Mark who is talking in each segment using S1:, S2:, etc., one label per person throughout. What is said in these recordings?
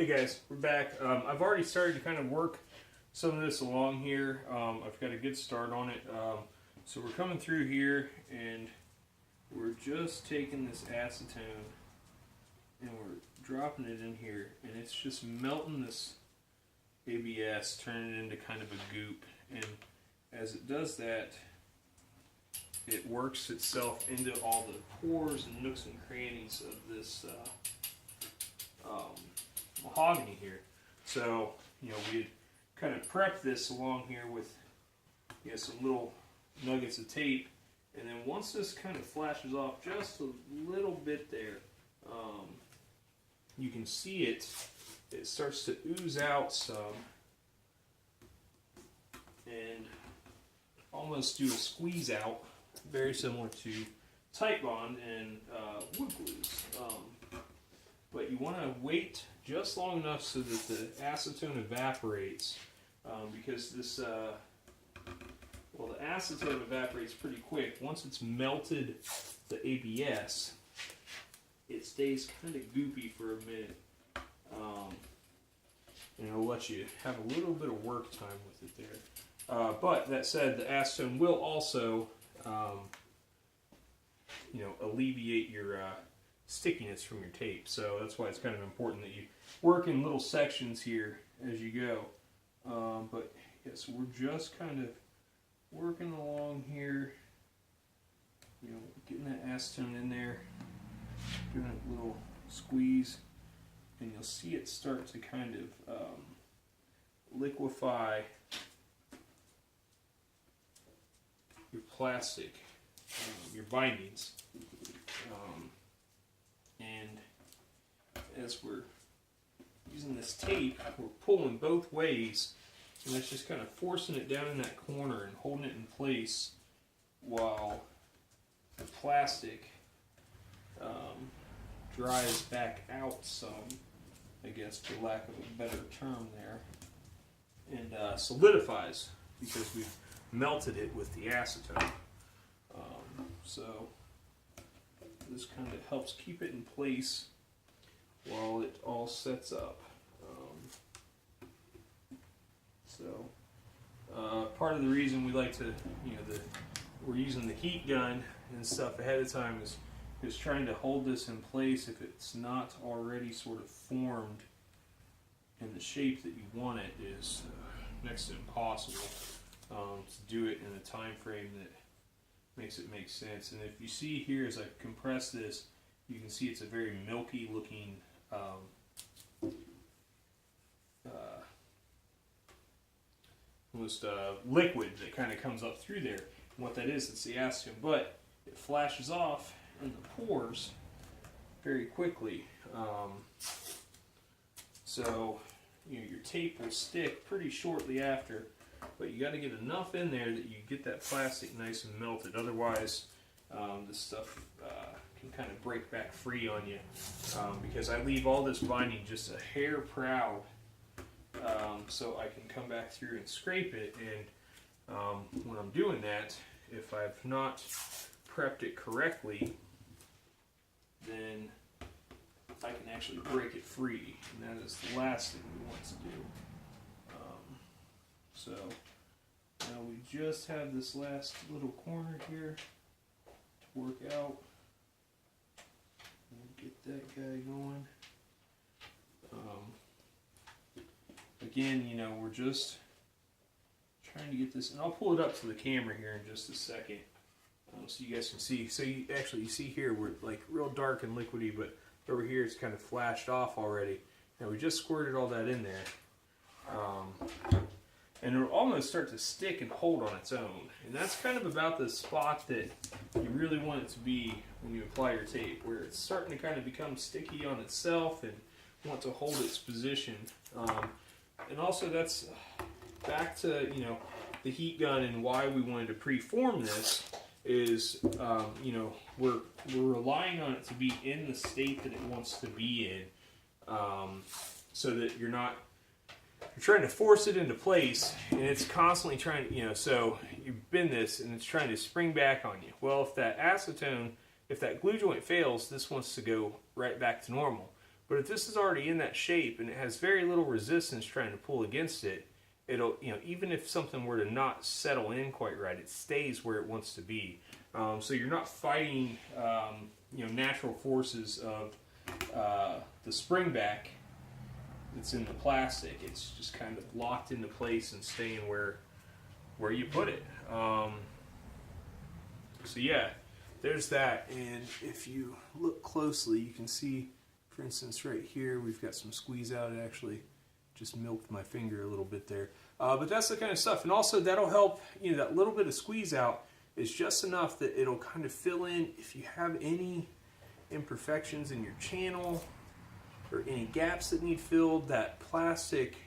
S1: Hey guys, we're back. I've already started to kind of work some of this along here. I've got a good start on it. So we're coming through here and we're just taking this acetone and we're dropping it in here, and it's just melting this ABS, turning it into kind of a goop. And as it does that, it works itself into all the pores and nooks and crannies of this mahogany here. So, we kind of prepped this along here with some little nuggets of tape, and then once this kind of flashes off just a little bit there, you can see it starts to ooze out some and almost do a squeeze out, very similar to Tight Bond and wood glues. But you want to wait just long enough so that the acetone evaporates, because this, the acetone evaporates pretty quick. Once it's melted the ABS, it stays kind of goopy for a minute, and it'll let you have a little bit of work time with it there. But that said, the acetone will also, alleviate your stickiness from your tape. So that's why it's kind of important that you work in little sections here as you go. But yes, we're just kind of working along here, getting that acetone in there, giving it a little squeeze, and you'll see it start to kind of liquefy your plastic, your bindings. And as we're using this tape, we're pulling both ways, and that's just kind of forcing it down in that corner and holding it in place while the plastic dries back out some, I guess, for lack of a better term there, and solidifies because we've melted it with the acetone. So this kind of helps keep it in place while it all sets up. Part of the reason we like to, we're using the heat gun and stuff ahead of time is trying to hold this in place if it's not already sort of formed in the shape that you want it is next to impossible to do it in a time frame that makes it make sense. And if you see here, as I compress this, you can see it's a very milky looking almost liquid that kind of comes up through there. And what that is, it's the acetone, but it flashes off in the pores very quickly. So your tape will stick pretty shortly after, but you got to get enough in there that you get that plastic nice and melted. Otherwise, this stuff can kind of break back free on you, because I leave all this binding just a hair proud, so I can come back through and scrape it. And when I'm doing that, if I've not prepped it correctly, then I can actually break it free, and that is the last thing we want to do. So now we just have this last little corner here to work out. We'll get that guy going. Again, we're just trying to get this, and I'll pull it up to the camera here in just a second, so you guys can see. So you see here we're like real dark and liquidy, but over here it's kind of flashed off already. Now we just squirted all that in there. And it'll almost start to stick and hold on its own. And that's kind of about the spot that you really want it to be when you apply your tape, where it's starting to kind of become sticky on itself and want to hold its position. And also that's back to, the heat gun and why we wanted to preform this is, we're relying on it to be in the state that it wants to be in, so that you're trying to force it into place, and it's constantly trying, so you bend this and it's trying to spring back on you. Well, if that acetone, if that glue joint fails, this wants to go right back to normal. But if this is already in that shape and it has very little resistance trying to pull against it, it'll, you know, even if something were to not settle in quite right, it stays where it wants to be. So you're not fighting, you know, natural forces of the spring back that's in the plastic. It's just kind of locked into place and staying where you put it. So yeah, there's that. And if you look closely, you can see, for instance, right here, we've got some squeeze out. It actually just milked my finger a little bit there. But that's the kind of stuff. And also that'll help, you know, that little bit of squeeze out is just enough that it'll kind of fill in if you have any imperfections in your channel or any gaps that need filled. That plastic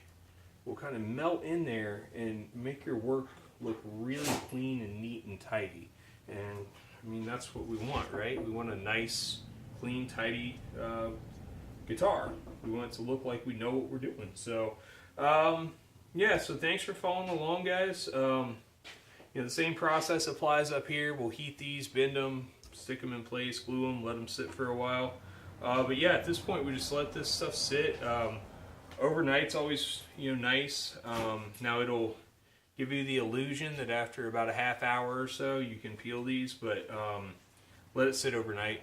S1: will kind of melt in there and make your work look really clean and neat and tidy. And I mean, that's what we want, right? We want a nice, clean, tidy guitar. We want it to look like we know what we're doing. So yeah, so thanks for following along, guys. You know, the same process applies up here. We'll heat these, bend them, stick them in place, glue them, let them sit for a while. But yeah, at this point, we just let this stuff sit. Overnight's always, you know, nice. Now it'll give you the illusion that after about a half hour or so, you can peel these, but let it sit overnight.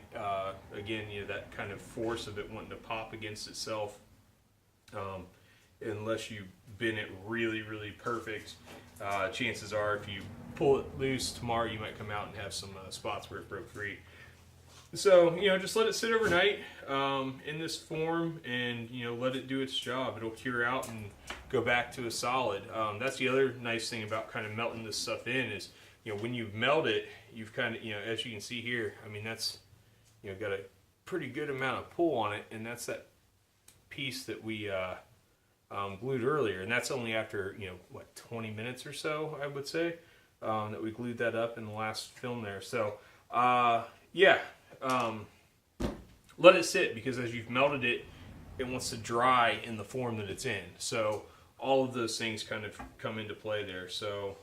S1: Again, you know, that kind of force of it wanting to pop against itself, unless you bend it really, really perfect, chances are if you pull it loose tomorrow, you might come out and have some spots where it broke free. So, you know, just let it sit overnight in this form and, you know, let it do its job. It'll cure out and go back to a solid. That's the other nice thing about kind of melting this stuff in is, you know, when you melt it, you've kind of, you know, as you can see here, I mean, that's, you know, got a pretty good amount of pull on it, and that's that piece that we glued earlier, and that's only after, you know, what, 20 minutes or so, I would say, that we glued that up in the last film there. So, yeah, let it sit, because as you've melted it, it wants to dry in the form that it's in. So all of those things kind of come into play there. So,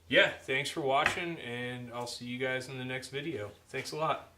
S1: yeah, thanks for watching, and I'll see you guys in the next video. Thanks a lot.